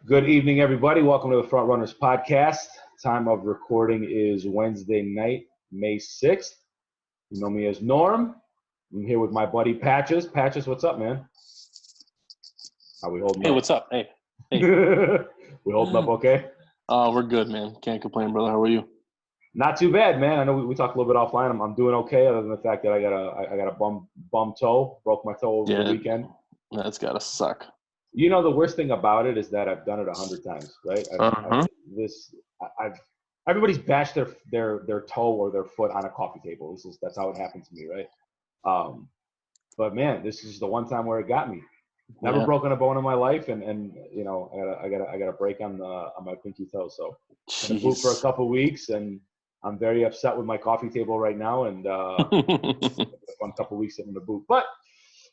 Good evening, everybody. Welcome to the Front Runners Podcast. Time of recording is Wednesday night, May 6th. You know me as Norm. I'm here with my buddy Patches. Patches, what's up, man? How we holding up? Hey, what's up? Hey. We holding up okay? We're good, man. Can't complain, brother. How are you? Not too bad, man. I know we talked a little bit offline. I'm doing okay, other than the fact that I got a bum toe. Broke my toe over the weekend. That's gotta suck. You know, the worst thing about it is that I've done it 100 times, right? Everybody's bashed their toe or their foot on a coffee table. That's how it happened to me, right? But man, this is the one time where it got me. Never broken a bone in my life, and you know, I got a break on my pinky toe. So I'm gonna boot for a couple weeks, and I'm very upset with my coffee table right now, and a fun couple weeks I'm gonna boot, but.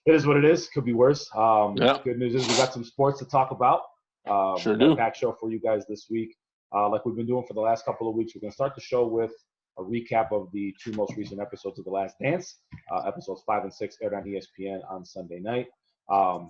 It is what it is. Could be worse. Good news is we got some sports to talk about. Sure we got do. a packed show for you guys this week. Like we've been doing for the last couple of weeks, we're going to start the show with a recap of the two most recent episodes of The Last Dance. Episodes 5 and 6 aired on ESPN on Sunday night. And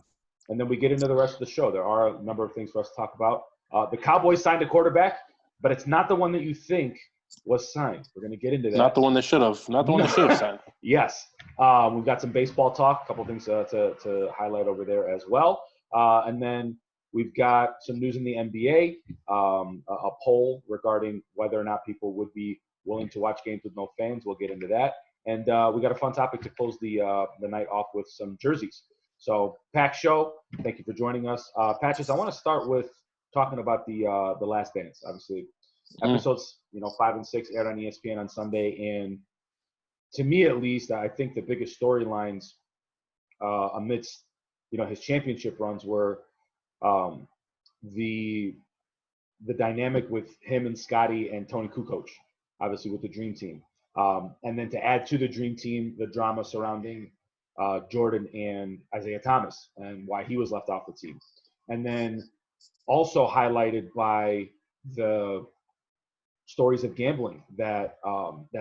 then we get into the rest of the show. There are a number of things for us to talk about. The Cowboys signed a quarterback, but it's not the one that you think was signed. We're going to get into that. Not the one that should have. Not the one that should have signed. Yes. We've got some baseball talk, a couple things to highlight over there as well. And then we've got some news in the NBA, a poll regarding whether or not people would be willing to watch games with no fans. We'll get into that. And we got a fun topic to close the night off with some jerseys. So, packed show. Thank you for joining us. Patches, I want to start with talking about the Last Dance. Obviously, episodes 5 and 6 aired on ESPN on Sunday, and to me, at least, I think the biggest storylines amidst, his championship runs were the dynamic with him and Scotty and Tony Kukoc, obviously with the Dream Team. And then to add to the Dream Team, the drama surrounding Jordan and Isaiah Thomas and why he was left off the team. And then also highlighted by the stories of gambling that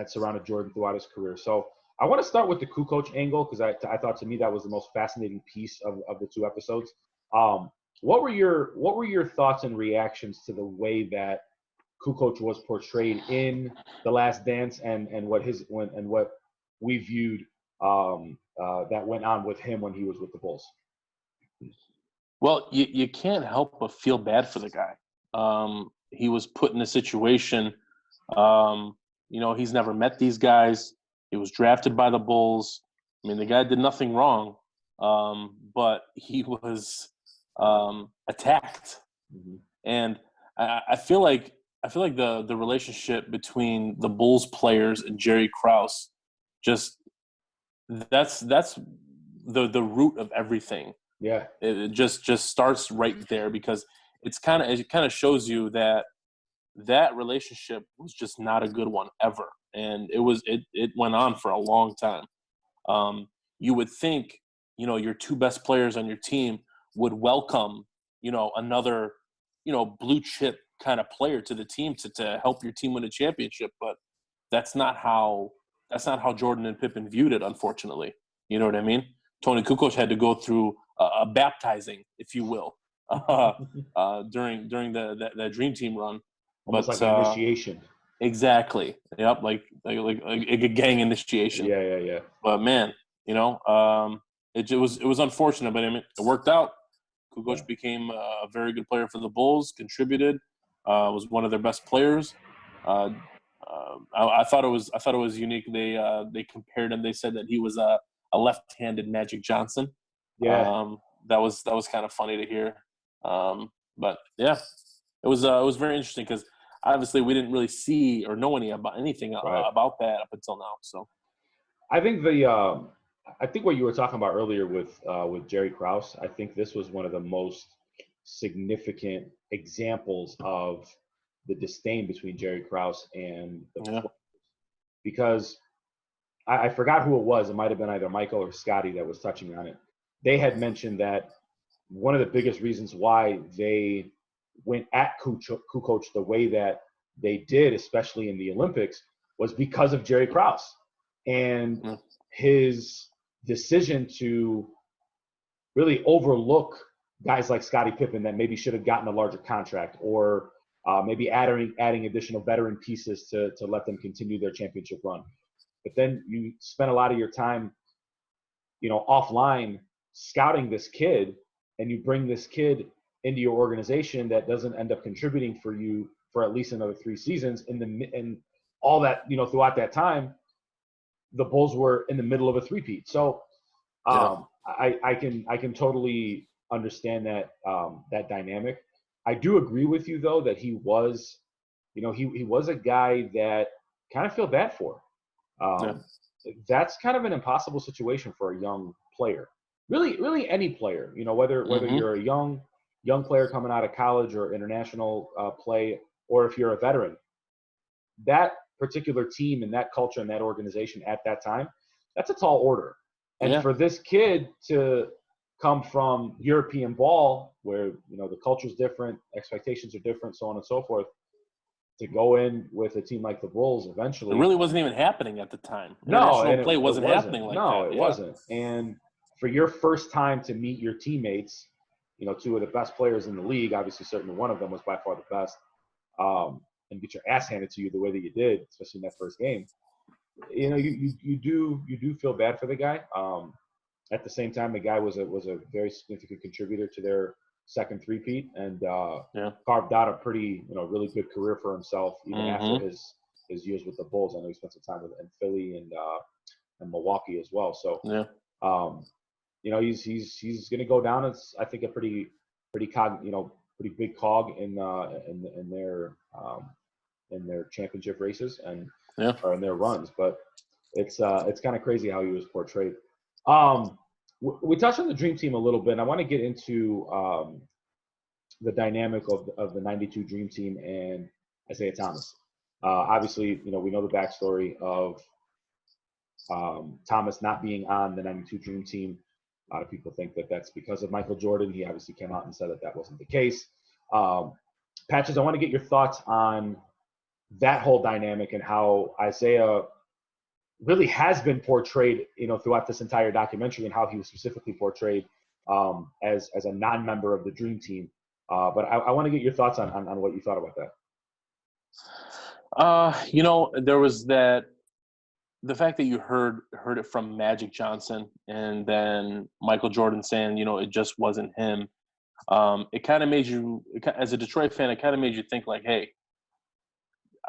surrounded Jordan throughout his career. So I want to start with the Kukoc angle because I thought to me that was the most fascinating piece of the two episodes. What were your thoughts and reactions to the way that Kukoc was portrayed in The Last Dance and what we viewed that went on with him when he was with the Bulls? Well, you can't help but feel bad for the guy. He was put in a situation, he's never met these guys. He was drafted by the Bulls. I mean, the guy did nothing wrong, but he was attacked. Mm-hmm. And I feel like the relationship between the Bulls players and Jerry Krause, that's the root of everything. Yeah, it just starts right there because it kind of shows you that relationship was just not a good one ever, and it went on for a long time. You would think your two best players on your team would welcome another blue chip kind of player to the team to help your team win a championship, but that's not how Jordan and Pippen viewed it, unfortunately. You know what I mean? Tony Kukoc had to go through a baptizing, if you will, during that Dream Team run. Almost like an initiation. Exactly. Yep. Like a gang initiation. Yeah. But man, it was unfortunate, but I mean, it worked out. Kukoc became a very good player for the Bulls. Contributed. Was one of their best players. I thought it was unique. They compared him. They said that he was a left-handed Magic Johnson. Yeah. That was kind of funny to hear. But yeah, it was very interesting because obviously we didn't really see or know anything about that up until now. So I think I think what you were talking about earlier with Jerry Krause, I think this was one of the most significant examples of the disdain between Jerry Krause and the players. Because I forgot who it was. It might have been either Michael or Scotty that was touching on it. They had mentioned that one of the biggest reasons why they went at Kukoc the way that they did, especially in the Olympics, was because of Jerry Krause and his decision to really overlook guys like Scottie Pippen that maybe should have gotten a larger contract, or maybe adding additional veteran pieces to let them continue their championship run. But then you spend a lot of your time, offline scouting this kid, and you bring this kid into your organization that doesn't end up contributing for you for at least another 3 seasons. And all that, throughout that time, the Bulls were in the middle of a three-peat. So I can totally understand that that dynamic. I do agree with you though that he was, he was a guy that kind of feel bad for. That's kind of an impossible situation for a young player. Really any player, whether you're a young player coming out of college or international play, or if you're a veteran. That particular team and that culture and that organization at that time, that's a tall order. And for this kid to come from European ball, where the culture's different, expectations are different, so on and so forth, to go in with a team like the Bulls eventually. It really wasn't even happening at the time. No, international play wasn't happening like that. No, it wasn't. And for your first time to meet your teammates, 2 of the best players in the league, obviously certainly one of them was by far the best, and get your ass handed to you the way that you did, especially in that first game, you do feel bad for the guy. At the same time, the guy was a very significant contributor to their second three-peat, and carved out a pretty really good career for himself even after his years with the Bulls. I know he spent some time in Philly and Milwaukee as well. So he's going to go down as, I think, a pretty big cog in their championship races or in their runs. But it's kind of crazy how he was portrayed. We touched on the Dream Team a little bit, and I want to get into the dynamic of the 92 Dream Team and Isaiah Thomas. Obviously, we know the backstory of Thomas not being on the 92 Dream Team. A lot of people think that that's because of Michael Jordan. He obviously came out and said that wasn't the case. Patches, I want to get your thoughts on that whole dynamic and how Isaiah really has been portrayed, throughout this entire documentary, and how he was specifically portrayed as a non-member of the Dream Team. But I want to get your thoughts on what you thought about that. There was the fact that you heard it from Magic Johnson, and then Michael Jordan saying, it just wasn't him. It kind of made you, as a Detroit fan, it kind of made you think like, hey,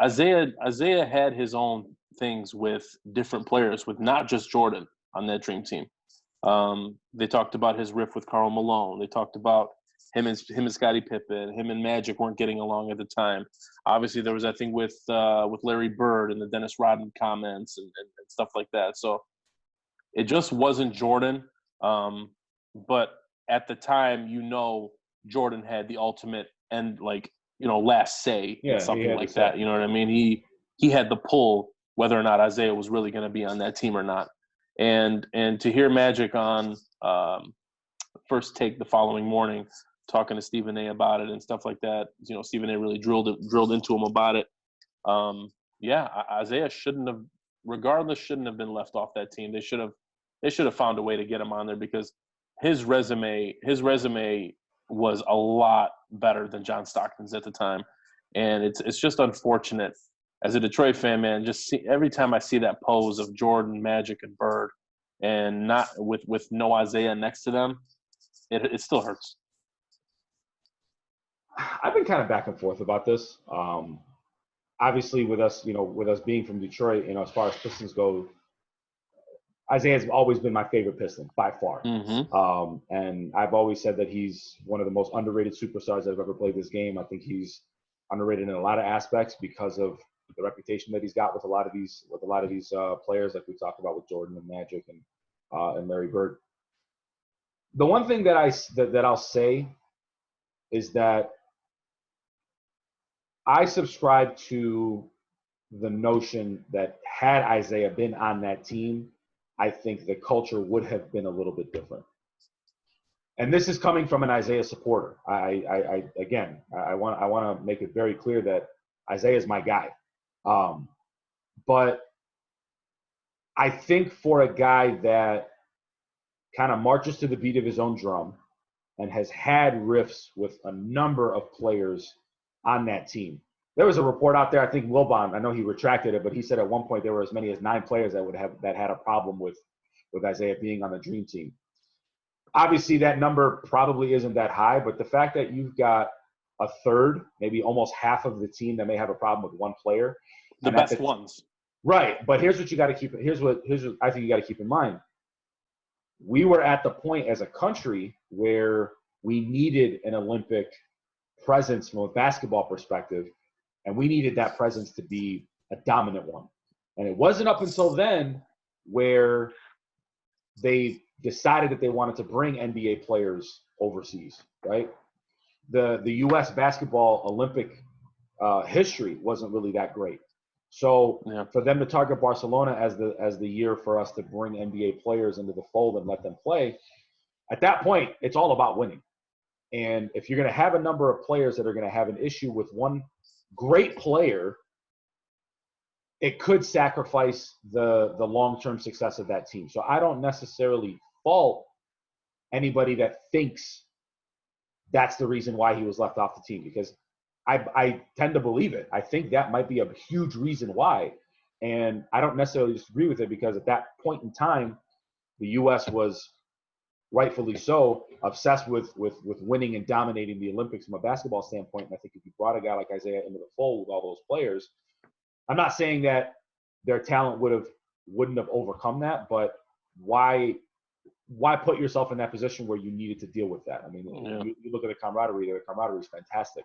Isaiah had his own things with different players, with not just Jordan on that Dream Team. They talked about his riff with Karl Malone. They talked about him and Scottie Pippen. Him and Magic weren't getting along at the time. Obviously, there was that thing with Larry Bird and the Dennis Rodman comments and stuff like that. So it just wasn't Jordan. But at the time, Jordan had the ultimate and last say in something like that. You know what I mean? He had the pull whether or not Isaiah was really going to be on that team or not. And to hear Magic on First Take the following morning talking to Stephen A. about it and stuff like that, Stephen A. really drilled into him about it. Isaiah shouldn't have been left off that team. They should have found a way to get him on there, because his resume was a lot better than John Stockton's at the time. And it's just unfortunate as a Detroit fan, man, every time I see that pose of Jordan, Magic, and Bird, and not with no Isaiah next to them, it still hurts. I've been kind of back and forth about this. Obviously, with us being from Detroit, as far as Pistons go, Isaiah's always been my favorite Piston by far. And I've always said that he's one of the most underrated superstars that have ever played this game. I think he's underrated in a lot of aspects because of the reputation that he's got with a lot of these players, like we talked about with Jordan and Magic and Larry Bird. The one thing that I'll say is that I subscribe to the notion that had Isaiah been on that team, I think the culture would have been a little bit different. And this is coming from an Isaiah supporter. I want to make it very clear that Isaiah is my guy. But I think for a guy that kind of marches to the beat of his own drum and has had rifts with a number of players on that team. There was a report out there, I think Wilbon, I know he retracted it, but he said at one point there were as many as 9 players that had a problem with Isaiah being on the dream team. Obviously, that number probably isn't that high, but the fact that you've got a third, maybe almost half of the team that may have a problem with one player. The best ones. Right. But here's what you got to keep. Here's what I think you got to keep in mind. We were at the point as a country where we needed an Olympic presence from a basketball perspective, and we needed that presence to be a dominant one. And it wasn't up until then where they decided that they wanted to bring NBA players overseas, right? The U.S. basketball Olympic history wasn't really that great. So for them to target Barcelona as the year for us to bring NBA players into the fold and let them play, at that point, it's all about winning. And if you're going to have a number of players that are going to have an issue with one great player, it could sacrifice the long-term success of that team. So I don't necessarily fault anybody that thinks that's the reason why he was left off the team, because I tend to believe it. I think that might be a huge reason why. And I don't necessarily disagree with it, because at that point in time, the U.S. was rightfully so obsessed with winning and dominating the Olympics from a basketball standpoint. And I think if you brought a guy like Isaiah into the fold with all those players, I'm not saying that their talent wouldn't have overcome that, but why put yourself in that position where you needed to deal with that? I mean, you look at the camaraderie there. The camaraderie is fantastic.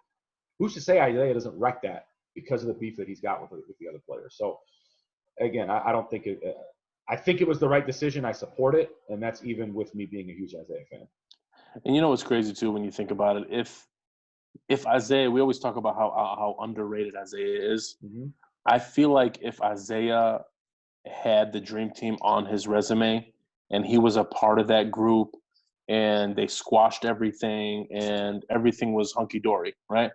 Who's to say Isaiah doesn't wreck that because of the beef that he's got with the other players? So, again, I don't think it I think it was the right decision. I support it, and that's even with me being a huge Isaiah fan. And you know what's crazy, too, when you think about it? If Isaiah – we always talk about how underrated Isaiah is. Mm-hmm. I feel like if Isaiah had the Dream Team on his resume and he was a part of that group and they squashed everything and everything was hunky-dory, right?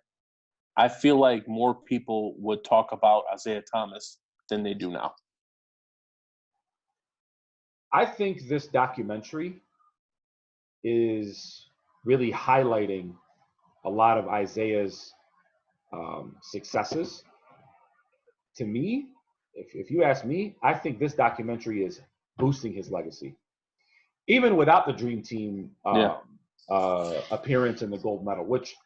I feel like more people would talk about Isaiah Thomas than they do now. I think this documentary is really highlighting a lot of Isaiah's successes. To me, if you ask me, I think this documentary is boosting his legacy. Even without the Dream Team appearance in the gold medal, which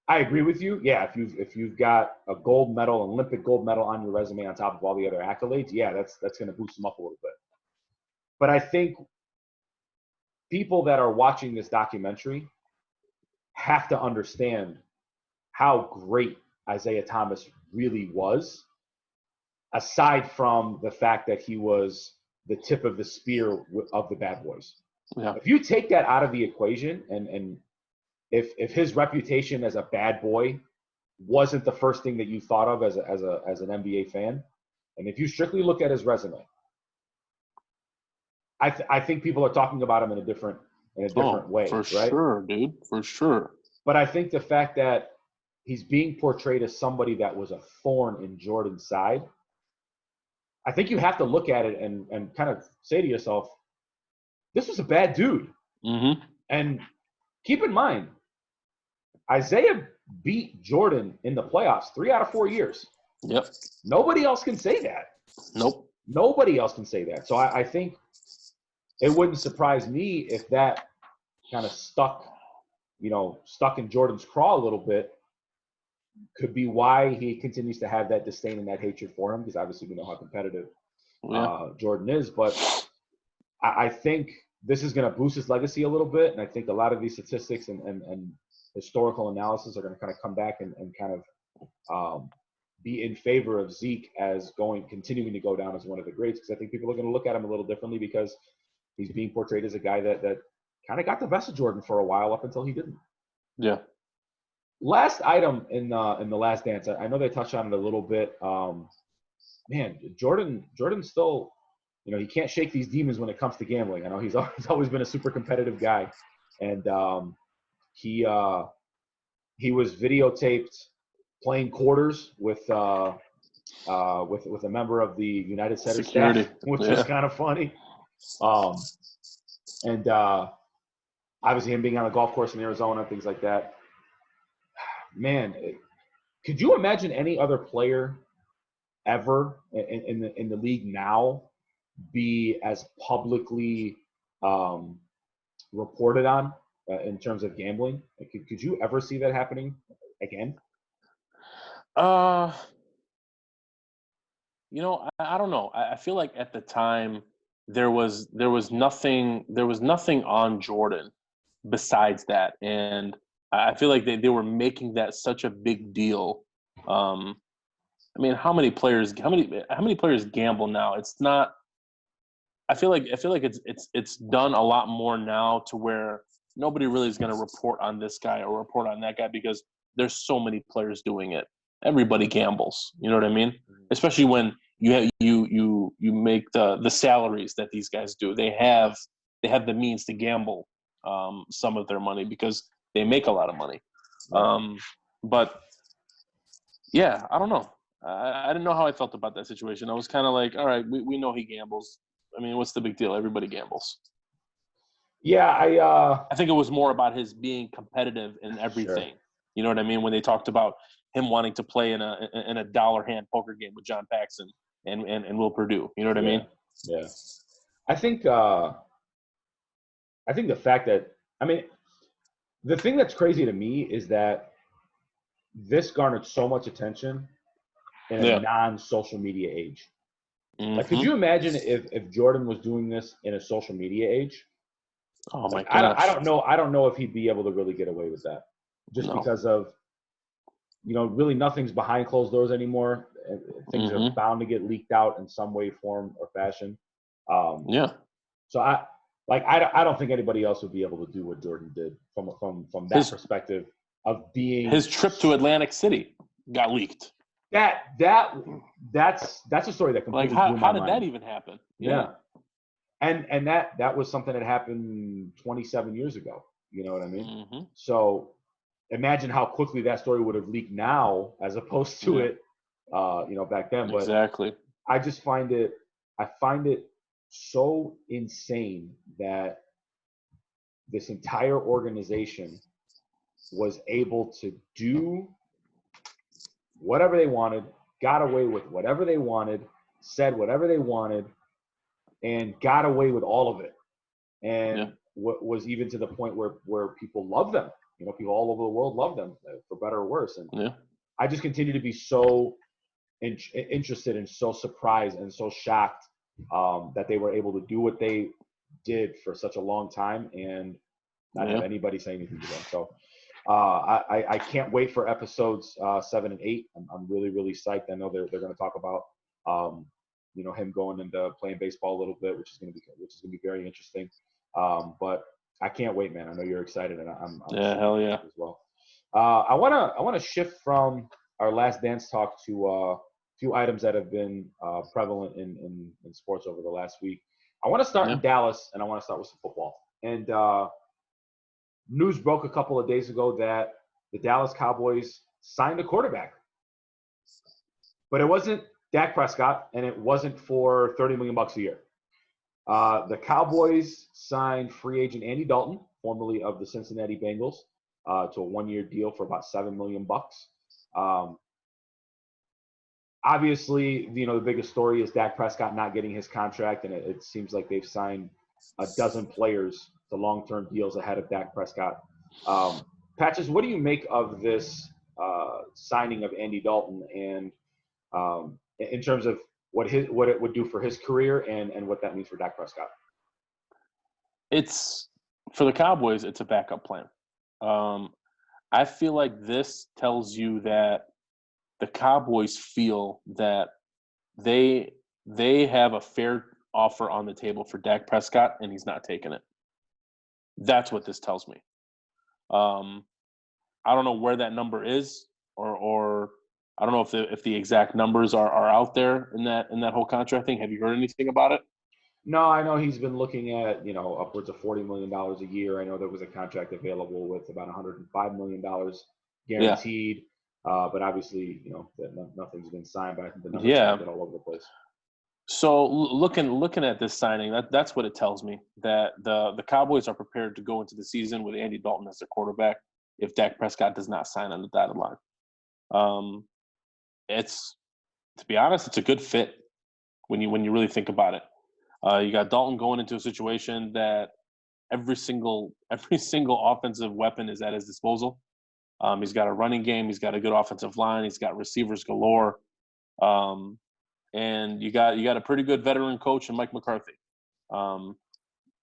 I agree with you. Yeah, if you've got a gold medal, Olympic gold medal on your resume on top of all the other accolades, yeah, that's going to boost him up a little bit. But I think people that are watching this documentary have to understand how great Isaiah Thomas really was, aside from the fact that he was the tip of the spear of the bad boys. Yeah. If you take that out of the equation, and if his reputation as a bad boy wasn't the first thing that you thought of as an NBA fan, and if you strictly look at his resume, I think people are talking about him in a different way. For right? Sure, dude. For sure. But I think the fact that he's being portrayed as somebody that was a thorn in Jordan's side, I think you have to look at it and kind of say to yourself, this was a bad dude. Mm-hmm. And keep in mind, Isaiah beat Jordan in the playoffs 3 out of 4 years. Yep. Nobody else can say that. Nope. Nobody else can say that. So I think it wouldn't surprise me if that kind of stuck in Jordan's craw a little bit. Could be why he continues to have that disdain and that hatred for him, because obviously we know how competitive Jordan is. But I think this is going to boost his legacy a little bit, and I think a lot of these statistics and historical analysis are going to kind of come back and kind of be in favor of Zeke as continuing to go down as one of the greats, because I think people are going to look at him a little differently because he's being portrayed as a guy that kind of got the best of Jordan for a while up until he didn't. Yeah. Last item in the Last Dance, I know they touched on it a little bit. Man, Jordan still, he can't shake these demons when it comes to gambling. I know he's always been a super competitive guy, and he was videotaped playing quarters with a member of the United Center staff, which is kind of funny. obviously him being on a golf course in Arizona, things like that. Man, could you imagine any other player ever in the league now be as publicly reported on in terms of gambling? Like, could you ever see that happening again? I don't know. I feel like at the time there was nothing on Jordan besides that, and I feel like they were making that such a big deal. I mean, how many players gamble now? It's not. I feel like it's done a lot more now to where nobody really is going to report on this guy or report on that guy because there's so many players doing it. Everybody gambles. You know what I mean? Especially when you make the salaries that these guys do. They have the means to gamble some of their money because they make a lot of money. But yeah, I don't know. I didn't know how I felt about that situation. I was kind of like, all right, we know he gambles. I mean, what's the big deal? Everybody gambles. Yeah, I think it was more about his being competitive in everything. Sure. You know what I mean? When they talked about him wanting to play in a dollar hand poker game with John Paxson and Will Perdue. You know what I mean? Yeah. I think the fact that the thing that's crazy to me is that this garnered so much attention in a non-social media age. Mm-hmm. Like, could you imagine if Jordan was doing this in a social media age? Oh my gosh! I don't know if he'd be able to really get away with that, just because of really nothing's behind closed doors anymore. Things are bound to get leaked out in some way, form, or fashion. So I don't think anybody else would be able to do what Jordan did from that perspective of being. His trip to Atlantic City got leaked. That's a story that completely blew my mind. How did that even happen? Yeah. And that was something that happened 27 years ago. You know what I mean? Mm-hmm. So imagine how quickly that story would have leaked now as opposed to it, back then. But exactly. I find it so insane that this entire organization was able to do whatever they wanted, got away with whatever they wanted, said whatever they wanted, and got away with all of it. And what was even to the point where people love them. People all over the world love them, for better or worse. And I just continue to be so interested and so surprised and so shocked that they were able to do what they did for such a long time and not have anybody say anything to them. So I can't wait for episodes 7 and 8. I'm really, really psyched. I know they're going to talk about him going into playing baseball a little bit, which is going to be very interesting. But I can't wait, man. I know you're excited, and I'm hell yeah as well. I want to shift from our last dance talk to a few items that have been prevalent in sports over the last week. I want to start in Dallas, and I want to start with some football. And news broke a couple of days ago that the Dallas Cowboys signed a quarterback, but it wasn't Dak Prescott, and it wasn't for $30 million a year. The Cowboys signed free agent Andy Dalton, formerly of the Cincinnati Bengals, to a one-year deal for about $7 million. Obviously, the biggest story is Dak Prescott not getting his contract, and it seems like they've signed a dozen players to long-term deals ahead of Dak Prescott. Patches, what do you make of this signing of Andy Dalton, and in terms of what it would do for his career and what that means for Dak Prescott? It's for the Cowboys. It's a backup plan. I feel like this tells you that the Cowboys feel that they have a fair offer on the table for Dak Prescott, and he's not taking it. That's what this tells me. I don't know where that number is, or I don't know if the exact numbers are out there in that whole contract thing. Have you heard anything about it? No, I know he's been looking at upwards of $40 million a year. I know there was a contract available with about $105 million guaranteed, but obviously nothing's been signed. But I think the numbers are all over the place. So looking at this signing, that's what it tells me, that the Cowboys are prepared to go into the season with Andy Dalton as their quarterback if Dak Prescott does not sign on the dotted line. It's, to be honest, it's a good fit when you really think about it. You got Dalton going into a situation that every single offensive weapon is at his disposal. He's got a running game. He's got a good offensive line. He's got receivers galore. And you got a pretty good veteran coach in Mike McCarthy.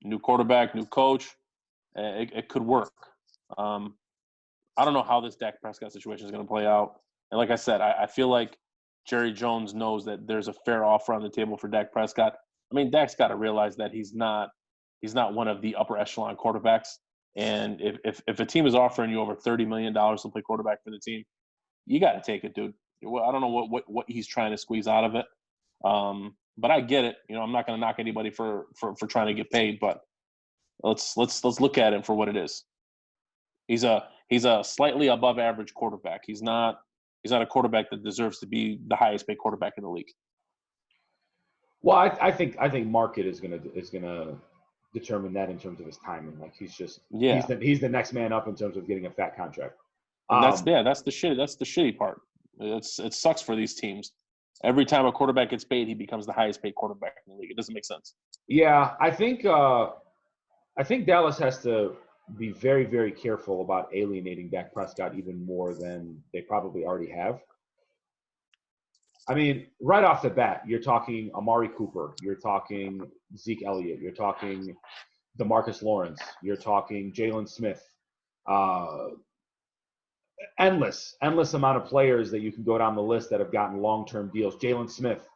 New quarterback, new coach. It could work. I don't know how this Dak Prescott situation is going to play out. And like I said, I feel like Jerry Jones knows that there's a fair offer on the table for Dak Prescott. I mean, Dak's got to realize that he's not one of the upper echelon quarterbacks. And if a team is offering you over $30 million to play quarterback for the team, you got to take it, dude. I don't know what he's trying to squeeze out of it. But I get it. I'm not going to knock anybody for trying to get paid, but let's look at him for what it is. He's a slightly above average quarterback. He's not a quarterback that deserves to be the highest paid quarterback in the league. Well, I think market is gonna determine that in terms of his timing. Like he's the next man up in terms of getting a fat contract. That's the shitty part. It sucks for these teams. Every time a quarterback gets paid, he becomes the highest paid quarterback in the league. It doesn't make sense. Yeah, I think Dallas has to be very, very careful about alienating Dak Prescott even more than they probably already have. I mean, right off the bat, you're talking Amari Cooper, you're talking Zeke Elliott, you're talking DeMarcus Lawrence, you're talking Jalen Smith. Endless amount of players that you can go down the list that have gotten long-term deals. Jalen Smith,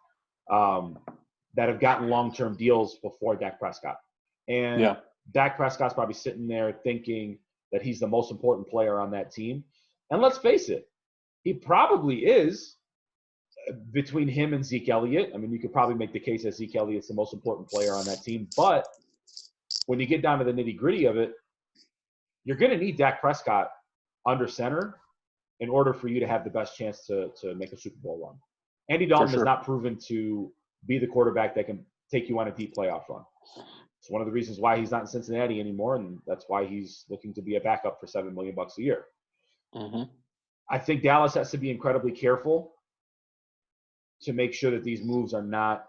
that have gotten long-term deals before Dak Prescott. And Dak Prescott's probably sitting there thinking that he's the most important player on that team. And let's face it, he probably is. Between him and Zeke Elliott, I mean, you could probably make the case that Zeke Elliott's the most important player on that team. But when you get down to the nitty-gritty of it, you're going to need Dak Prescott under center in order for you to have the best chance to make a Super Bowl run. Andy Dalton has not proven to be the quarterback that can take you on a deep playoff run. It's one of the reasons why he's not in Cincinnati anymore, and that's why he's looking to be a backup for $7 million a year. Mm-hmm. I think Dallas has to be incredibly careful to make sure that these moves are not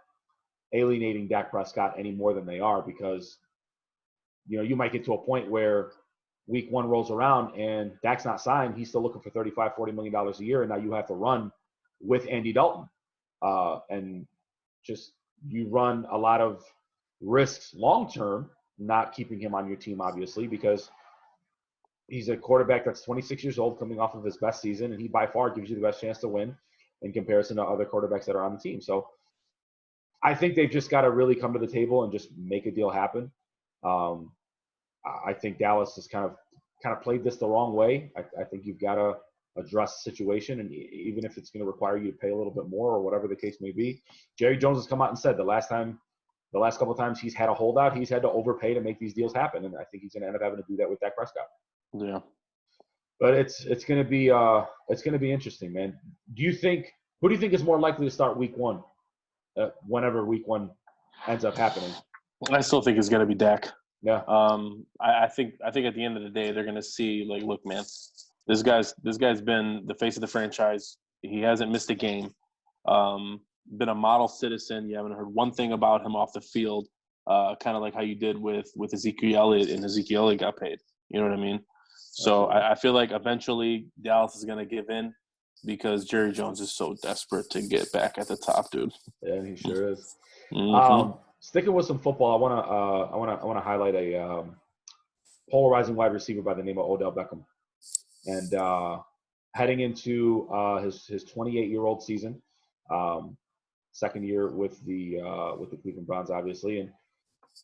alienating Dak Prescott any more than they are, because you might get to a point where week one rolls around and Dak's not signed. He's still looking for $35-40 million a year, and now you have to run with Andy Dalton. And just you run a lot of risks long-term not keeping him on your team, obviously, because he's a quarterback that's 26 years old coming off of his best season, and he by far gives you the best chance to win in comparison to other quarterbacks that are on the team. So I think they've just got to really come to the table and just make a deal happen. I think Dallas has kind of played this the wrong way. I think you've got to address the situation, and even if it's going to require you to pay a little bit more or whatever the case may be. Jerry Jones has come out and said the last couple of times he's had a holdout, he's had to overpay to make these deals happen, and I think he's going to end up having to do that with Dak Prescott. Yeah. But it's going to be interesting, man. Who do you think is more likely to start week one, whenever week one ends up happening? I still think it's going to be Dak. Yeah. I think at the end of the day, they're going to see, like, look, man, this guy's been the face of the franchise. He hasn't missed a game. Been a model citizen. You haven't heard one thing about him off the field. Kind of like how you did with Ezekiel Elliott, and Ezekiel Elliott got paid. You know what I mean? So I feel like eventually Dallas is going to give in because Jerry Jones is so desperate to get back at the top, dude. Yeah, he sure is. Mm-hmm. Sticking with some football, I want to highlight a polarizing wide receiver by the name of Odell Beckham, and heading into his 28-year-old season, second year with the Cleveland Browns, obviously, and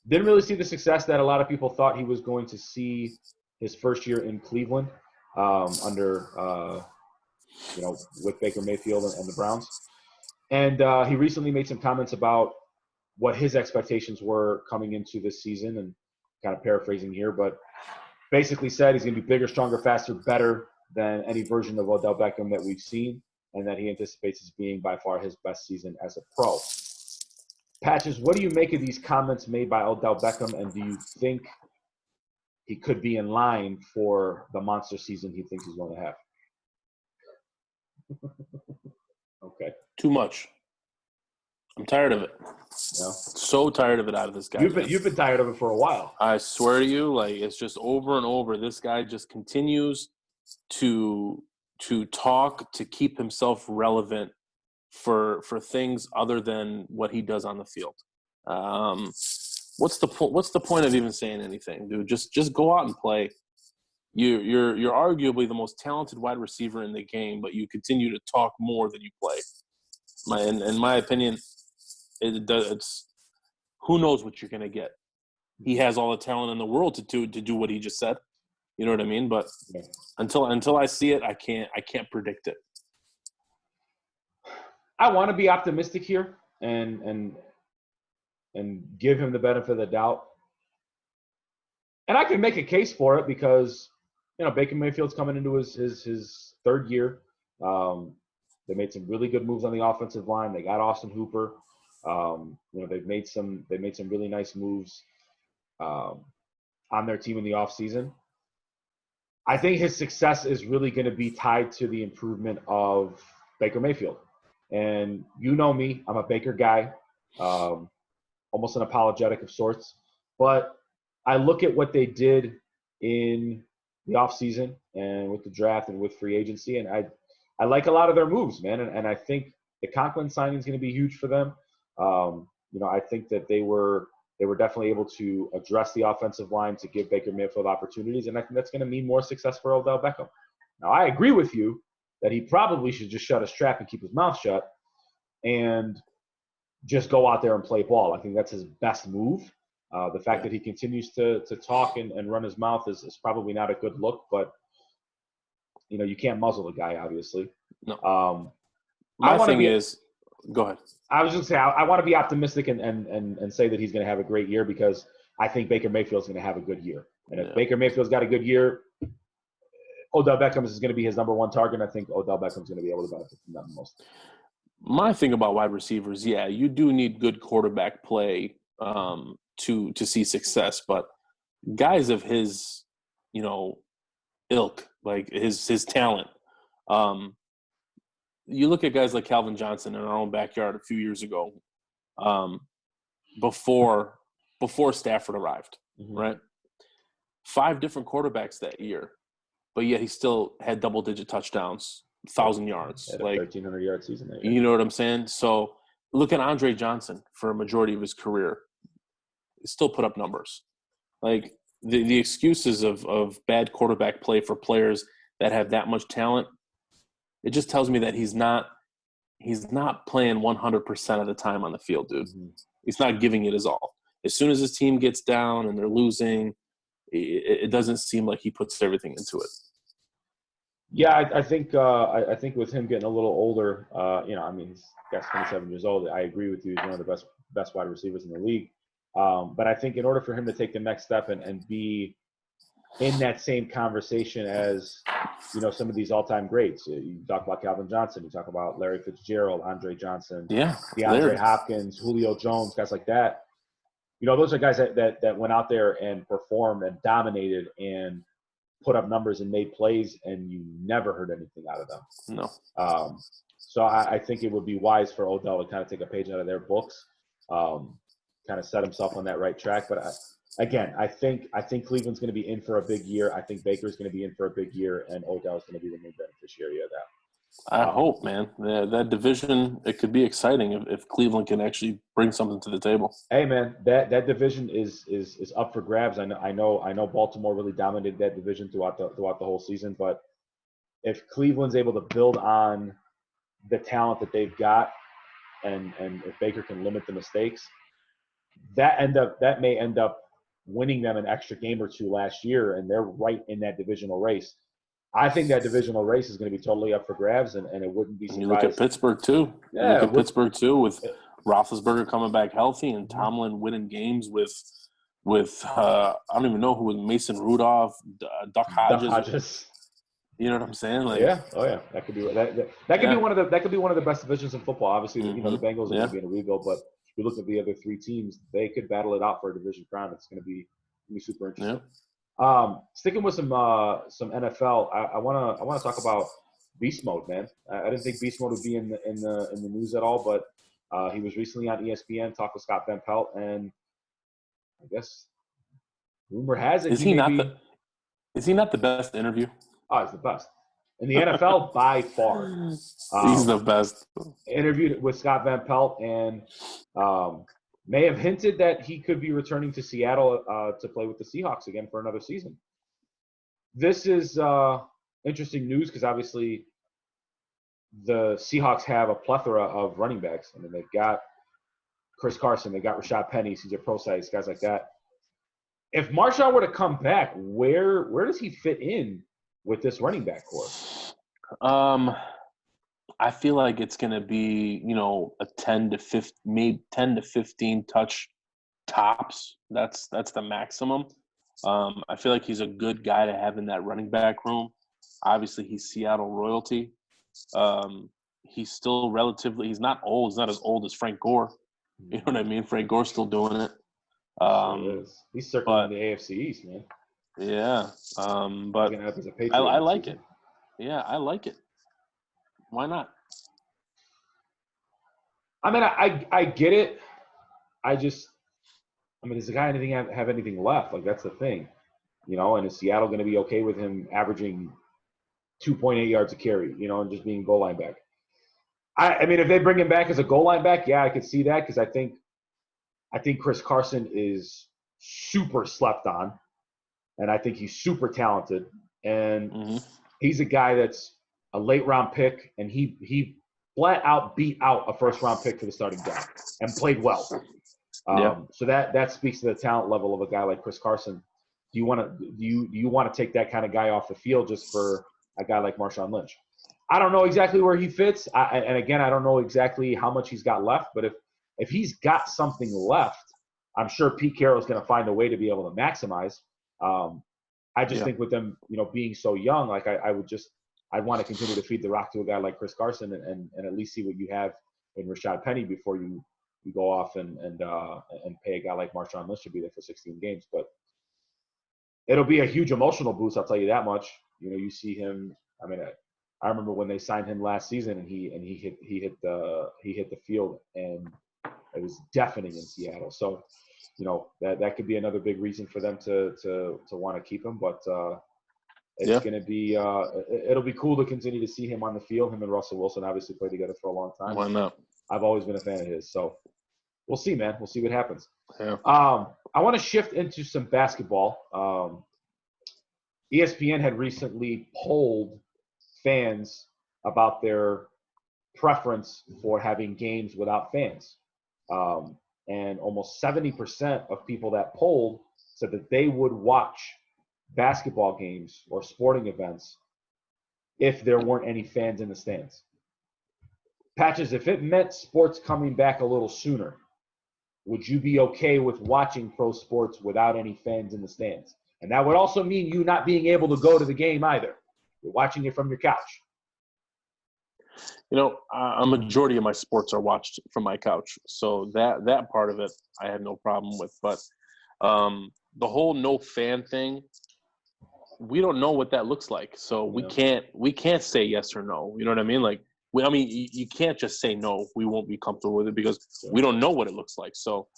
didn't really see the success that a lot of people thought he was going to see his first year in Cleveland under with Baker Mayfield and the Browns. And he recently made some comments about what his expectations were coming into this season, and kind of paraphrasing here, but basically said he's going to be bigger, stronger, faster, better than any version of Odell Beckham that we've seen, and that he anticipates as being by far his best season as a pro. Patches, what do you make of these comments made by Odell Beckham, and do you think he could be in line for the monster season he thinks he's going to have? Okay. Too much. I'm tired of it. Yeah. So tired of it out of this guy. You've been tired of it for a while. I swear to you, like it's just over and over. This guy just continues to talk to keep himself relevant for things other than what he does on the field. What's the point of even saying anything, dude? Just go out and play. You're arguably the most talented wide receiver in the game, but you continue to talk more than you play. In my opinion, it's who knows what you're gonna get. He has all the talent in the world to do what he just said. You know what I mean? But until I see it, I can't predict it. I want to be optimistic here and give him the benefit of the doubt. And I can make a case for it because, Baker Mayfield's coming into his third year. They made some really good moves on the offensive line. They got Austin Hooper. They've made some really nice moves on their team in the offseason. I think his success is really going to be tied to the improvement of Baker Mayfield. And you know me, I'm a Baker guy, almost an apologetic of sorts. But I look at what they did in the offseason and with the draft and with free agency, and I like a lot of their moves, man. And I think the Conklin signing is going to be huge for them. I think that they were definitely able to address the offensive line to give Baker Mayfield opportunities, and I think that's going to mean more success for Odell Beckham. Now, I agree with you that he probably should just shut his trap and keep his mouth shut and just go out there and play ball. I think that's his best move. The fact that he continues to talk and run his mouth is probably not a good look, but you can't muzzle the guy, obviously. No. My thing is, go ahead. I was just saying, I want to be optimistic and say that he's going to have a great year because I think Baker Mayfield's going to have a good year. And if Baker Mayfield's got a good year, Odell Beckham is going to be his number one target. And I think Odell Beckham's going to be able to benefit from that the most. My thing about wide receivers, you do need good quarterback play to see success. But guys of his, ilk, like his talent, you look at guys like Calvin Johnson in our own backyard a few years ago, before Stafford arrived, right? 5 different quarterbacks that year, but yet he still had double-digit touchdowns, 1,000 yards, like 1,300-yard season. You know what I'm saying? So look at Andre Johnson for a majority of his career; he still put up numbers. Like the excuses of bad quarterback play for players that have that much talent. It just tells me that he's not playing 100% of the time on the field, dude. Mm-hmm. He's not giving it his all. As soon as his team gets down and they're losing, it doesn't seem like he puts everything into it. Yeah, I think with him getting a little older, he's 27 years old. I agree with you. He's one of the best wide receivers in the league. But I think in order for him to take the next step and be in that same conversation as some of these all-time greats. You talk about Calvin Johnson. You talk about Larry Fitzgerald, Andre Johnson, DeAndre Hopkins, Julio Jones, guys like that. Those are guys that went out there and performed and dominated and put up numbers and made plays, and you never heard anything out of them. No. So I think it would be wise for Odell to kind of take a page out of their books, kind of set himself on that right track. But I think Cleveland's going to be in for a big year. I think Baker's going to be in for a big year, and Odell's going to be the main beneficiary of that. I hope, man. That division, it could be exciting if Cleveland can actually bring something to the table. Hey, man, that division is up for grabs. I know Baltimore really dominated that division throughout the whole season, but if Cleveland's able to build on the talent that they've got, and if Baker can limit the mistakes, that may end up winning them an extra game or two last year, and they're right in that divisional race. I think that divisional race is going to be totally up for grabs, and it wouldn't be surprised. You look at Pittsburgh, too. Pittsburgh, too, with Roethlisberger coming back healthy and Tomlin winning games with I don't even know who was Mason Rudolph, Duck Hodges. You know what I'm saying? Like, yeah. Oh, yeah. That could be one of the best divisions in football. Obviously, the Bengals are going to be in a rebuild, but you look at the other three teams, they could battle it out for a division crown. It's going to be super interesting. Sticking with some NFL, I wanna talk about Beast Mode, man. I didn't think Beast Mode would be in the news at all, but he was recently on ESPN talking with Scott Van Pelt, and I guess rumor has it Is he not the best interview? Oh, he's the best in the NFL by far. He's the best. Interviewed with Scott Van Pelt and may have hinted that he could be returning to Seattle to play with the Seahawks again for another season. This is interesting news because obviously the Seahawks have a plethora of running backs. I mean, they've got Chris Carson, they got Rashad Penny, CJ Prosise, guys like that. If Marshawn were to come back, where does he fit in with this running back core? I feel like it's going to be, a 10 to 15, maybe 10 to 15 touch tops. That's the maximum. I feel like he's a good guy to have in that running back room. Obviously, he's Seattle royalty. He's still he's not old. He's not as old as Frank Gore. You know what I mean? Frank Gore's still doing it. He's circling the AFC East, man. Yeah. But I like it. Yeah, I like it. Why not? I mean, I get it. Does the guy have anything left? Like, that's the thing. And is Seattle going to be okay with him averaging 2.8 yards a carry, and just being goal line back? I mean, if they bring him back as a goal line back, yeah, I could see that because I think Chris Carson is super slept on, and I think he's super talented. And he's a guy that's a late round pick, and he flat out beat out a first round pick for the starting job and played well. So that speaks to the talent level of a guy like Chris Carson. Do you want to take that kind of guy off the field just for a guy like Marshawn Lynch? I don't know exactly where he fits. And again, I don't know exactly how much he's got left, but if he's got something left, I'm sure Pete Carroll's going to find a way to be able to maximize. I just think with them, being so young, like I'd want to continue to feed the rock to a guy like Chris Carson and at least see what you have in Rashad Penny before you go off and pay a guy like Marshawn Lynch to be there for 16 games. But it'll be a huge emotional boost, I'll tell you that much. You see him. I mean, I remember when they signed him last season, and he hit the field, and it was deafening in Seattle. So, that could be another big reason for them to want to keep him. But it's going to be it'll be cool to continue to see him on the field. Him and Russell Wilson obviously played together for a long time. Why not? I've always been a fan of his. So we'll see, man. We'll see what happens. Yeah. I want to shift into some basketball. ESPN had recently polled fans about their preference for having games without fans. And almost 70% of people that polled said that they would watch basketball games or sporting events if there weren't any fans in the stands. Patches, if it meant sports coming back a little sooner, would you be okay with watching pro sports without any fans in the stands? And that would also mean you not being able to go to the game either. You're watching it from your couch. A majority of my sports are watched from my couch. So that part of it I had no problem with. But the whole no fan thing, we don't know what that looks like. So we can't say yes or no. You know what I mean? Like, you can't just say no, we won't be comfortable with it because we don't know what it looks like. So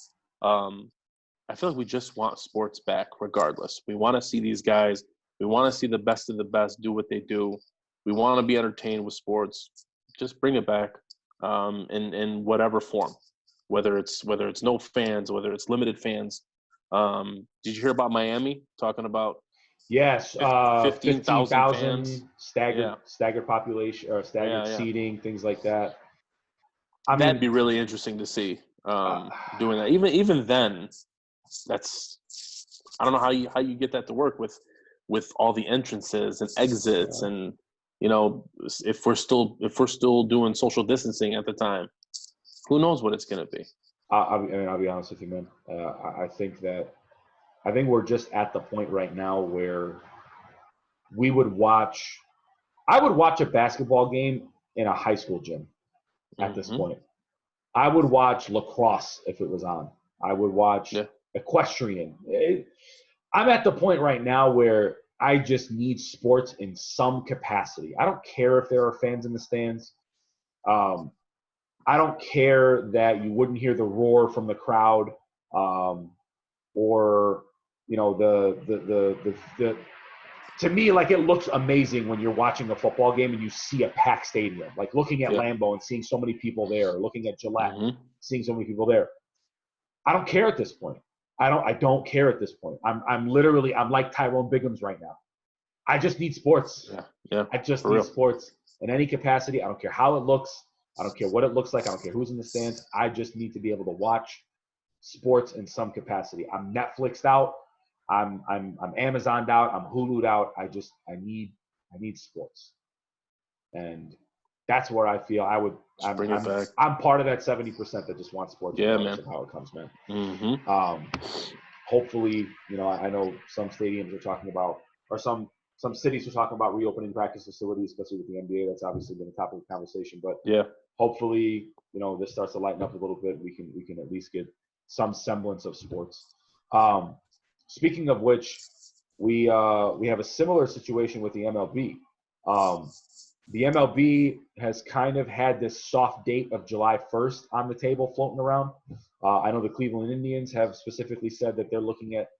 I feel like we just want sports back regardless. We want to see these guys. We want to see the best of the best do what they do. We want to be entertained with sports. Just bring it back in whatever form, whether it's no fans, whether it's limited fans. Did you hear about Miami talking about? Yes, 15,000 staggered population or staggered seating, things like that. That'd be really interesting to see doing that. Even then, I don't know how you get that to work with all the entrances and exits and if we're still doing social distancing at the time, who knows what it's going to be. I'll be honest with you, man. I think we're just at the point right now where I would watch a basketball game in a high school gym at this point. I would watch lacrosse if it was on. I would watch equestrian. I'm at the point right now where I just need sports in some capacity. I don't care if there are fans in the stands. I don't care that you wouldn't hear the roar from the crowd, or the to me, like, it looks amazing when you're watching a football game and you see a packed stadium, like looking at Lambeau and seeing so many people there, or looking at Gillette, seeing so many people there. I don't care at this point. I don't care at this point. I'm like Tyrone Biggums right now. I just need sports. I just need sports in any capacity. I don't care how it looks. I don't care what it looks like. I don't care who's in the stands. I just need to be able to watch sports in some capacity. I'm Netflixed out. I'm Amazoned out. I'm Hulu'd out. I need sports, and that's where I feel I'm part of that 70% that just wants sports. Yeah, man. Of how it comes, man. Hopefully, I know some stadiums are talking about, or some cities are talking about reopening practice facilities, especially with the NBA. That's obviously been a topic of conversation. But hopefully, this starts to lighten up a little bit. We can at least get some semblance of sports. Speaking of which, we have a similar situation with the MLB. The MLB has kind of had this soft date of July 1st on the table floating around. I know the Cleveland Indians have specifically said that they're looking at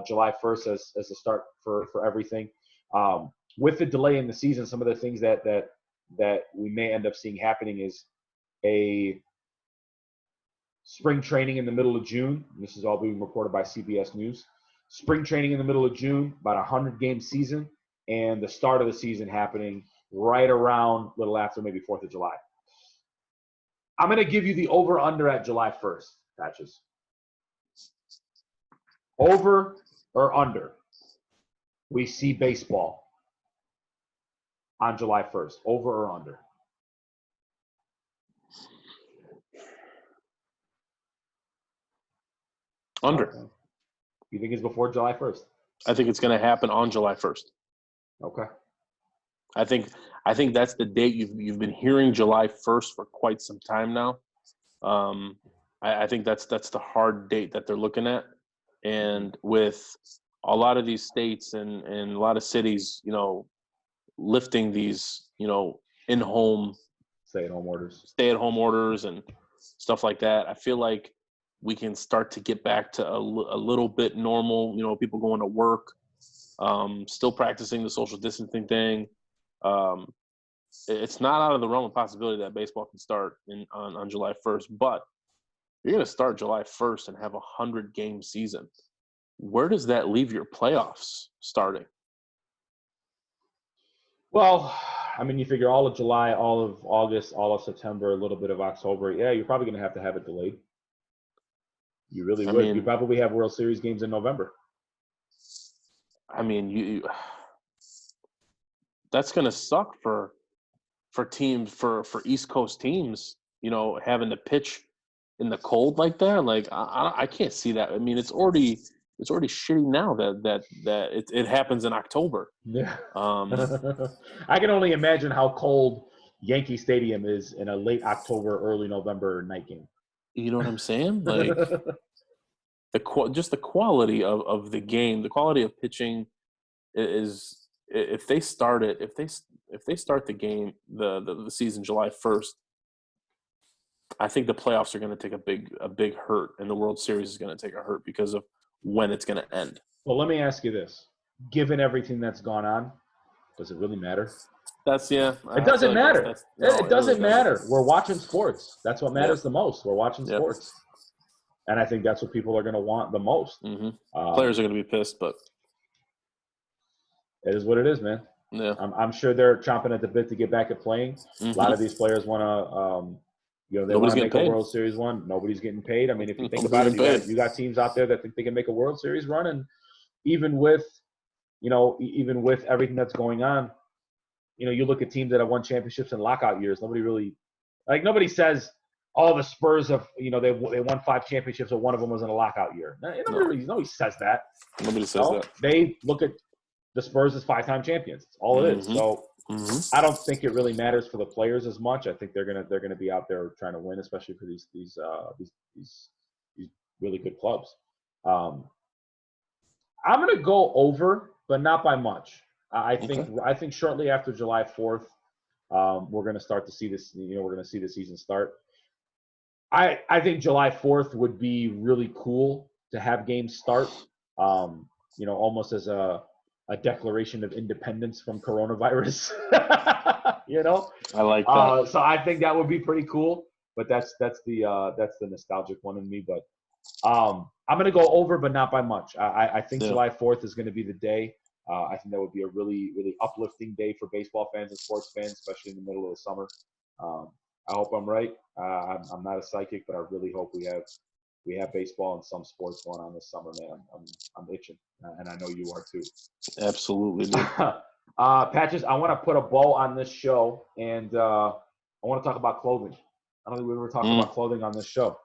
July 1st as a start for everything. With the delay in the season, some of the things that we may end up seeing happening is a spring training in the middle of June. This is all being reported by CBS News. Spring training in the middle of June, about a 100-game season, and the start of the season happening right around a little after maybe 4th of July. I'm going to give you the over-under at July 1st, Patches. Over or under, we see baseball on July 1st. Over or under? Under. Okay. You think it's before July 1st? I think it's going to happen on July 1st. Okay. I think that's the date you've been hearing, July 1st, for quite some time now. I think that's the hard date that they're looking at, and with a lot of these states and a lot of cities, lifting these, in-home stay-at-home orders and stuff like that, I feel like we can start to get back to a little bit normal. People going to work, still practicing the social distancing thing. It's not out of the realm of possibility that baseball can start on July 1st, but you're going to start July 1st and have a 100-game season. Where does that leave your playoffs starting? Well, I mean, you figure all of July, all of August, all of September, a little bit of October. Yeah, you're probably going to have it delayed. You really would. You probably have World Series games in November. I mean, that's going to suck for teams, for East Coast teams, having to pitch in the cold like that. Like, I can't see that. I mean, it's already shitty now that it happens in October. Yeah. I can only imagine how cold Yankee Stadium is in a late October, early November night game. You know what I'm saying? Like, just the quality of the game, the quality of pitching is, if they start the game, the season July 1st, I think the playoffs are going to take a big hurt, and the World Series is going to take a hurt because of when it's going to end. Well, let me ask you this: given everything that's gone on, does it really matter? It doesn't matter. It doesn't matter. We're watching sports. That's what matters the most. We're watching sports. And I think that's what people are going to want the most. Mm-hmm. Players are going to be pissed, but it is what it is, man. Yeah. I'm sure they're chomping at the bit to get back at playing. A lot of these players want to, they want to make a World Series run. Nobody's getting paid. I mean, if you think about it, you got teams out there that think they can make a World Series run, and even with everything that's going on, you look at teams that have won championships in lockout years. Nobody says, "Oh, the Spurs have, they won 5 championships, but one of them was in a lockout year." Nobody says that. Nobody says that. They look at the Spurs as 5-time champions. That's all it is. So I don't think it really matters for the players as much. I think they're gonna be out there trying to win, especially for these really good clubs. I'm gonna go over, but not by much. I think shortly after July 4th, we're gonna start to see this. We're gonna see the season start. I think July 4th would be really cool to have games start. Almost as a declaration of independence from coronavirus. I like that. So I think that would be pretty cool. But that's the nostalgic one in me. But I'm gonna go over, but not by much. I think July 4th is gonna be the day. I think that would be a really, really uplifting day for baseball fans and sports fans, especially in the middle of the summer. I hope I'm right. I'm not a psychic, but I really hope we have baseball and some sports going on this summer, man. I'm itching, and I know you are too. Absolutely, dude. Patches, I want to put a bow on this show, and I want to talk about clothing. I don't think we ever talked about clothing on this show.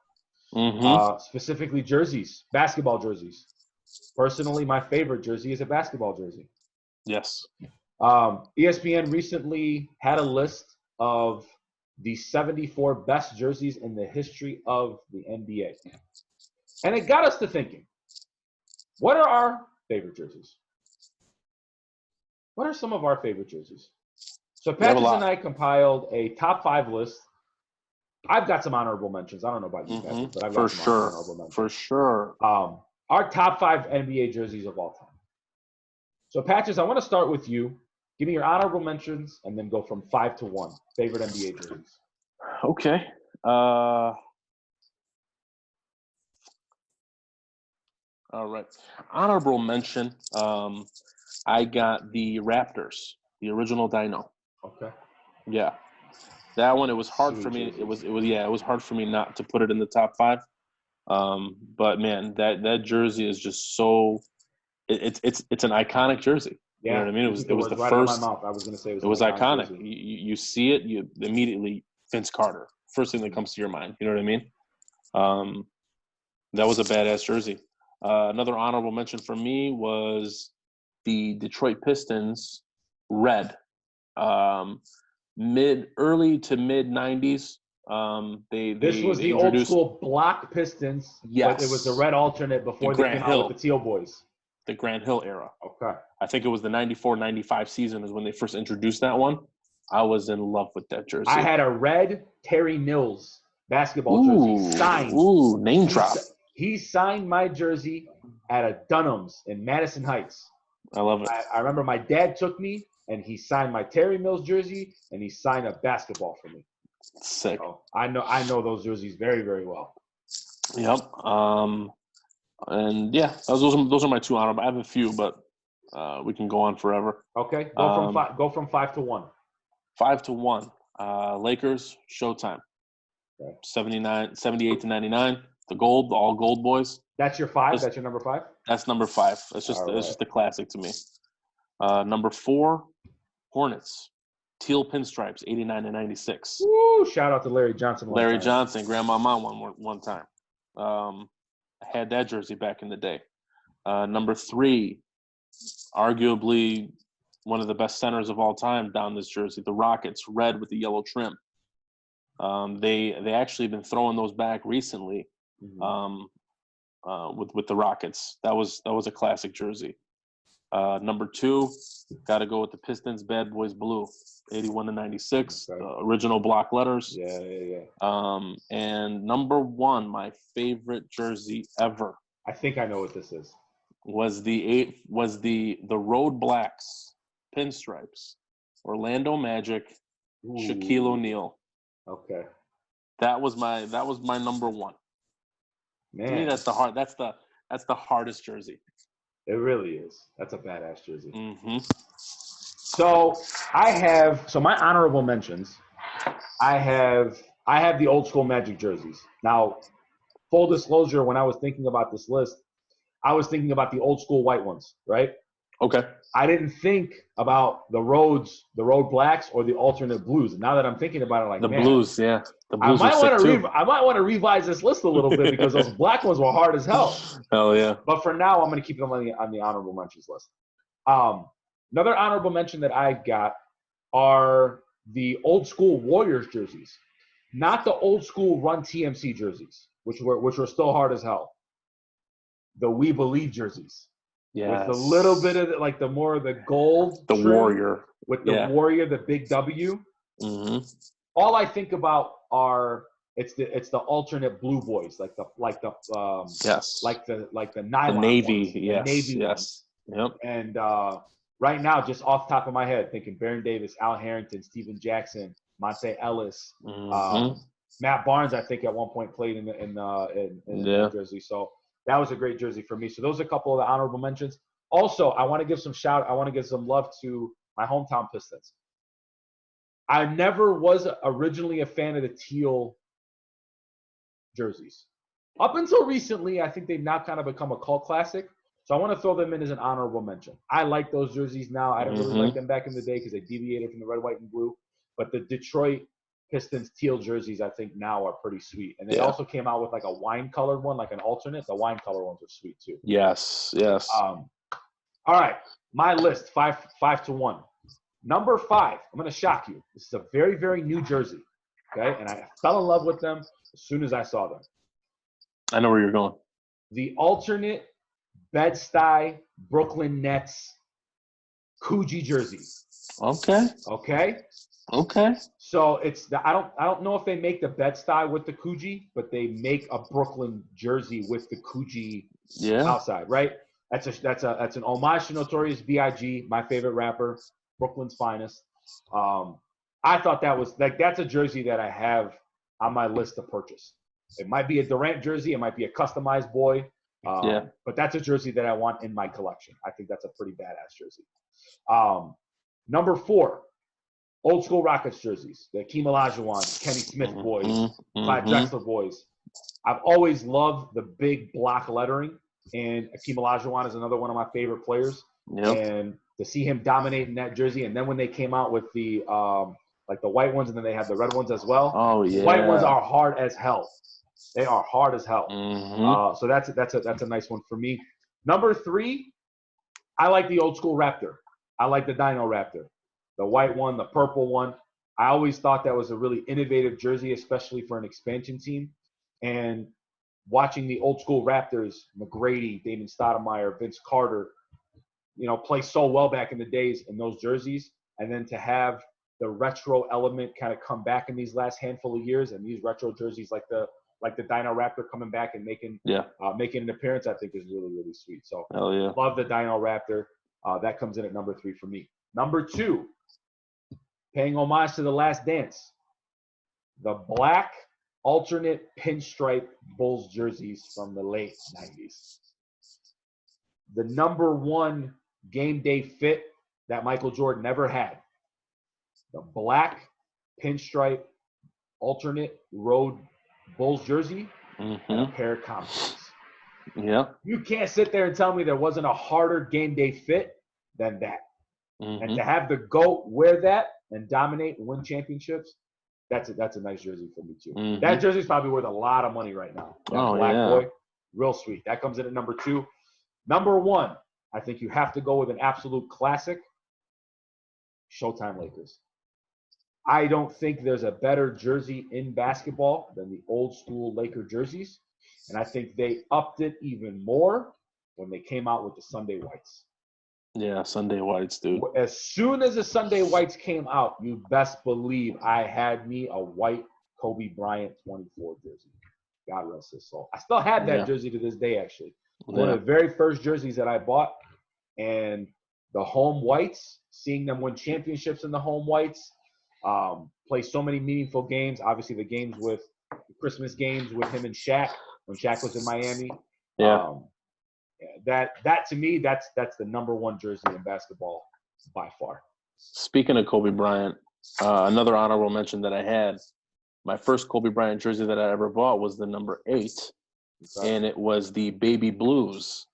Specifically jerseys, basketball jerseys. Personally, my favorite jersey is a basketball jersey. Yes. ESPN recently had a list of the 74 best jerseys in the history of the NBA. And it got us to thinking, what are our favorite jerseys? What are some of our favorite jerseys? So Patches and I compiled a top 5 list. I've got some honorable mentions. I don't know about you, Patches, but I've got some honorable mentions. For sure. Our top 5 NBA jerseys of all time. So Patches, I want to start with you. Give me your honorable mentions and then go from 5 to 1. Favorite NBA jerseys. Okay. All right. Honorable mention. I got the Raptors, the original Dino. Okay. Yeah. That one, it was hard Sweet for me. jerseys. It was hard for me not to put it in the top 5. But man, that jersey is just so it's an iconic jersey. Yeah, you know what I mean? It was the right first. out of my mouth. I was going to say it was iconic. Jersey. You see it, you immediately Vince Carter. First thing that comes to your mind. You know what I mean? That was a badass jersey. Another honorable mention for me was the Detroit Pistons red. Early to mid 90s. This was the old school block Pistons. Yes. But it was the red alternate before they came out with the Teal Boys. The Grant Hill era. Okay. I think it was the 94-95 season is when they first introduced that one. I was in love with that jersey. I had a red Terry Mills basketball jersey signed. Name drop. He signed my jersey at a Dunham's in Madison Heights. I love it. I remember my dad took me, and he signed my Terry Mills jersey, and he signed a basketball for me. Sick. So I know those jerseys very, very well. Yep. And yeah, those are my 2 honorable. I have a few, but we can go on forever. Okay. Go from 5 to 1. 5 to 1. Lakers, Showtime. Okay. 78 to 99. The all gold boys. That's your 5? That's your number 5? That's number 5. It's just a classic to me. Number 4, Hornets. Teal pinstripes, 89 to 96. Woo! Shout out to Larry Johnson. Johnson, Grandmama one time. I had that jersey back in the day. Number 3, arguably one of the best centers of all time down this jersey, the Rockets, red with the yellow trim. They actually been throwing those back recently with the Rockets. That was a classic jersey. Number 2, got to go with the Pistons Bad Boys Blue, 81 to 96, original block letters. Yeah. And number 1, my favorite jersey ever. I think I know what this is. Was the Road Blacks pinstripes, Orlando Magic, Shaquille O'Neal. Okay. That was my number 1. Man, to me, that's the hardest jersey. It really is. That's a badass jersey. Mm-hmm. So my honorable mentions. I have the old school Magic jerseys. Now, full disclosure, when I was thinking about this list, I was thinking about the old school white ones, right? Okay. I didn't think about the Road Blacks or the alternate blues. Now that I'm thinking about it, like the blues, yeah, the blues. I might want to revise this list a little bit because those black ones were hard as hell. Hell yeah! But for now, I'm going to keep them on the honorable mentions list. Another honorable mention that I got are the old school Warriors jerseys, not the old school Run TMC jerseys, which were still hard as hell. The We Believe jerseys. Yes. With a little bit of like the more of the gold. The trim, Warrior. With the Warrior, the big W. Mm-hmm. All I think about are it's the alternate blue boys, like the yes. like the nylon the navy ones, yes the navy yes ones. Yep. And right now, just off the top of my head, thinking Baron Davis, Al Harrington, Steven Jackson, Monte Ellis, Matt Barnes. I think at one point played in that jersey. So that was a great jersey for me. So those are a couple of the honorable mentions. Also, I want to give some love to my hometown Pistons. I never was originally a fan of the teal jerseys. Up until recently, I think they've now kind of become a cult classic. So I want to throw them in as an honorable mention. I like those jerseys now. I didn't really like them back in the day because they deviated from the red, white, and blue. But the Detroit Pistons teal jerseys, I think now are pretty sweet. And they also came out with like a wine-colored one, like an alternate. The wine-colored ones are sweet too. Yes. All right, my list, 5 to 1. Number 5, I'm going to shock you. This is a very, very new jersey, okay? And I fell in love with them as soon as I saw them. I know where you're going. The alternate Bed-Stuy Brooklyn Nets Coogee jersey. Okay. So it's I don't know if they make the Bed-Stuy with the Coogee, but they make a Brooklyn jersey with the Coogee outside, right? That's an homage to Notorious B.I.G., my favorite rapper, Brooklyn's finest. I thought that was that's a jersey that I have on my list to purchase. It might be a Durant jersey, it might be a customized boy, but that's a jersey that I want in my collection. I think that's a pretty badass jersey. Number 4, old school Rockets jerseys, the Hakeem Olajuwon, Kenny Smith boys, Clyde Drexler boys. I've always loved the big block lettering, and Hakeem Olajuwon is another one of my favorite players. Yep. And to see him dominate in that jersey, and then when they came out with the like the white ones, and then they have the red ones as well. Oh yeah. The white ones are hard as hell. They are hard as hell. So that's a nice one for me. Number 3, I like the old school Raptor. I like the Dino Raptor. The white one, the purple one. I always thought that was a really innovative jersey, especially for an expansion team. And watching the old school Raptors, McGrady, Damon Stoudemire, Vince Carter, play so well back in the days in those jerseys. And then to have the retro element kind of come back in these last handful of years, and these retro jerseys like the Dino Raptor coming back and making an appearance, I think is really, really sweet. So love the Dino Raptor. That comes in at number 3 for me. Number 2, paying homage to The Last Dance, the black alternate pinstripe Bulls jerseys from the late 90s. The number 1 game day fit that Michael Jordan never had. The black pinstripe alternate road Bulls jersey and a pair of Converse. Yeah. You can't sit there and tell me there wasn't a harder game day fit than that. And to have the GOAT wear that and dominate and win championships, that's a nice jersey for me too. That jersey's probably worth a lot of money right now. That black boy, real sweet. That comes in at number 2. Number 1, I think you have to go with an absolute classic, Showtime Lakers. I don't think there's a better jersey in basketball than the old school Laker jerseys. And I think they upped it even more when they came out with the Sunday Whites. Yeah, Sunday Whites, dude. As soon as the Sunday Whites came out, you best believe I had me a white Kobe Bryant 24 jersey. God rest his soul. I still have that jersey to this day, actually. One of the very first jerseys that I bought. And the home whites, seeing them win championships in the home whites, play so many meaningful games. Obviously, the games with the Christmas games with him and Shaq when Shaq was in Miami. That to me, that's the number 1 jersey in basketball by far. Speaking of Kobe Bryant, another honorable mention that I had, my first Kobe Bryant jersey that I ever bought was the number 8, and it was the Baby Blues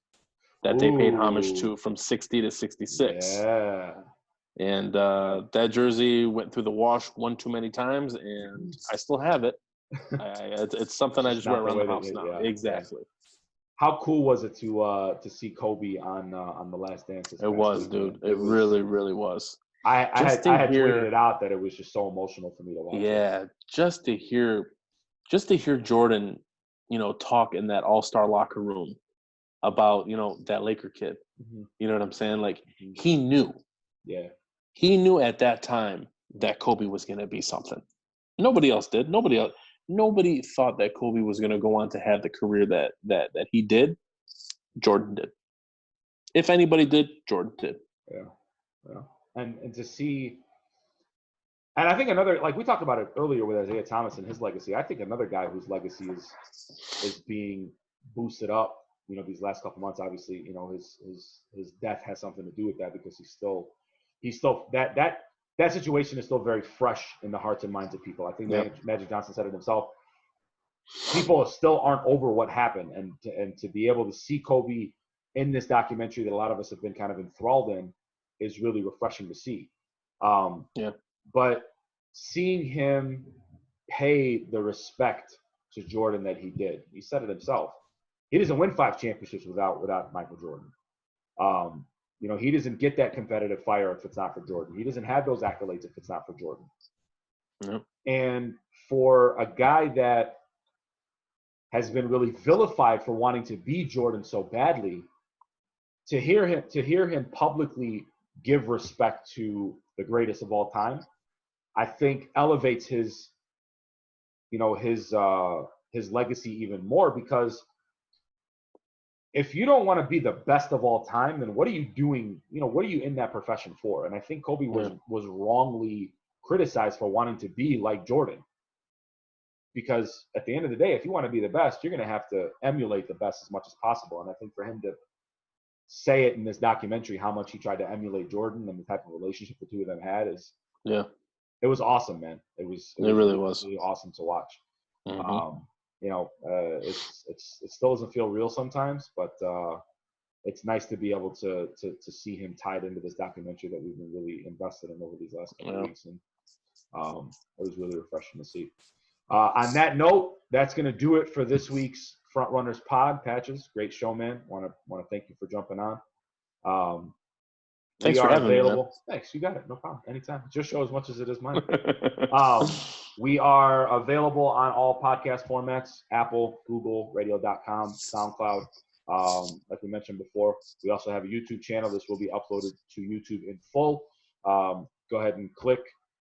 that they paid homage to from 60 to 66. Yeah. And that jersey went through the wash one too many times, and I still have it. It's something I just wear around the house now. Yeah. Exactly. How cool was it to see Kobe on The Last Dance? It was, dude. It really, really was. I had tweeted it out that it was just so emotional for me to watch. Yeah, just to hear Jordan, talk in that all-star locker room about, that Laker kid. Mm-hmm. You know what I'm saying? Like, he knew. Yeah. He knew at that time that Kobe was going to be something. Nobody else did. Nobody thought that Kobe was going to go on to have the career that he did. Jordan did. If anybody did, Jordan did. Yeah. And to see, and I think another, like we talked about it earlier with Isaiah Thomas and his legacy. I think another guy whose legacy is being boosted up. These last couple months, obviously, his death has something to do with that because he's still that situation is still very fresh in the hearts and minds of people. I think Magic Johnson said it himself. People still aren't over what happened, and to be able to see Kobe in this documentary that a lot of us have been kind of enthralled in is really refreshing to see. But seeing him pay the respect to Jordan that he did, he said it himself. He doesn't win 5 championships without Michael Jordan. He doesn't get that competitive fire if it's not for Jordan. He doesn't have those accolades if it's not for Jordan. Yep. And for a guy that has been really vilified for wanting to be Jordan so badly, to hear him publicly give respect to the greatest of all time, I think elevates his legacy even more, because if you don't want to be the best of all time, then what are you doing? What are you in that profession for? And I think Kobe was wrongly criticized for wanting to be like Jordan. Because at the end of the day, if you want to be the best, you're going to have to emulate the best as much as possible. And I think for him to say it in this documentary, how much he tried to emulate Jordan and the type of relationship the two of them had it was awesome, man. It really was really awesome to watch. Mm-hmm. It still doesn't feel real sometimes, but it's nice to be able to see him tied into this documentary that we've been really invested in over these last couple of weeks, and it was really refreshing to see. On that note, that's going to do it for this week's Front Runners Pod. Patches, great show, man. Want to thank you for jumping on. Thanks for having me, man. Thanks, you got it. No problem. Anytime. It's your show as much as it is mine. We are available on all podcast formats: Apple, Google, Radio.com, SoundCloud. Like we mentioned before, we also have a YouTube channel. This will be uploaded to YouTube in full. Go ahead and click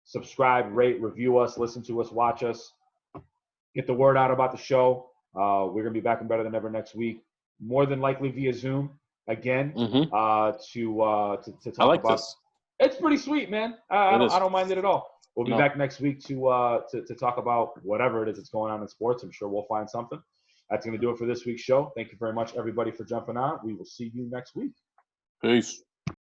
subscribe, rate, review us, listen to us, watch us. Get the word out about the show. We're going to be back and better than ever next week, more than likely via Zoom again. To talk I like about this. It's pretty sweet, man. I don't mind it at all. We'll be back next week to talk about whatever it is that's going on in sports. I'm sure we'll find something. That's going to do it for this week's show. Thank you very much, everybody, for jumping on. We will see you next week. Peace.